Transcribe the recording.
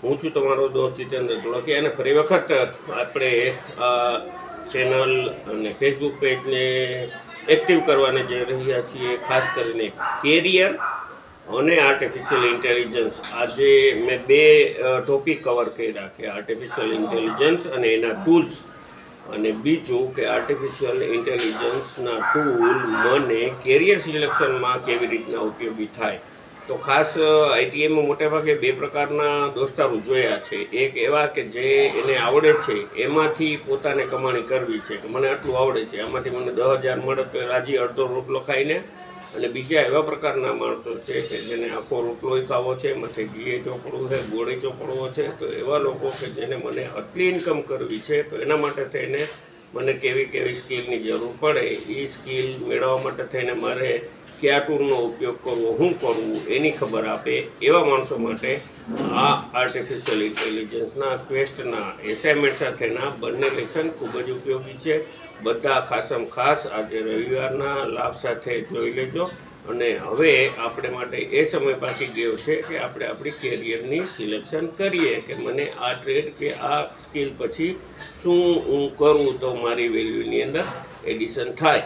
હું છું તમારો દોસ્ત જીતેન્દ્ર ધોળકિયા અને ફરી વખત આપણે આ ચેનલ અને ફેસબુક પેજને એક્ટિવ કરવાને જઈ રહ્યા છીએ, ખાસ કરીને કેરિયર અને આર્ટિફિશિયલ ઇન્ટેલિજન્સ. આજે મેં બે ટોપિક કવર કર્યા કે આર્ટિફિશિયલ ઇન્ટેલિજન્સ અને એના ટૂલ્સ, અને બીજું કે આર્ટિફિશિયલ ઇન્ટેલિજન્સના ટૂલ મને કેરિયર સિલેક્શનમાં કેવી રીતના ઉપયોગી થાય. તો ખાસ આઈટીઆઈમાં મોટેભાગે બે પ્રકારના દોસ્તારો જોયા છે. એક એવા કે જે એને આવડે છે એમાંથી પોતાને કમાણી કરવી છે કે મને આટલું આવડે છે, આમાંથી મને 10,000 મળે તો રાજી અડધો રોટલો ખાઈને. અને બીજા એવા પ્રકારના માણસો છે કે જેને આખો રોટલો ખાવો છે, માથે ઘીએ ચોપડવું છે, ગોળે ચોપડવો છે. તો એવા લોકો કે જેને મને આટલી ઇન્કમ કરવી છે, તો એના માટે થઈને મને કેવી કેવી સ્કિલની જરૂર પડે, એ સ્કિલ મેળવવા માટે થઈને મારે કયા ટૂલનો ઉપયોગ કરવો, શું કરવું એની ખબર આપે એવા માણસો માટે આ આર્ટિફિશિયલ ઇન્ટેલિજન્સના ક્વેસ્ટના એસાઇનમેન્ટ સાથેના બંને લેસન ખૂબ જ ઉપયોગી છે. બધા ખાસમ ખાસ આજે રવિવારના લાભ સાથે જોઈ લેજો. અને હવે આપણે માટે એ સમય બાકી ગયો છે કે આપણે આપણી કેરિયરની સિલેક્શન કરીએ કે મને આ ટ્રેડ કે આ સ્કિલ પછી શું હું કરું તો મારી વેલ્યુની અંદર એડિશન થાય.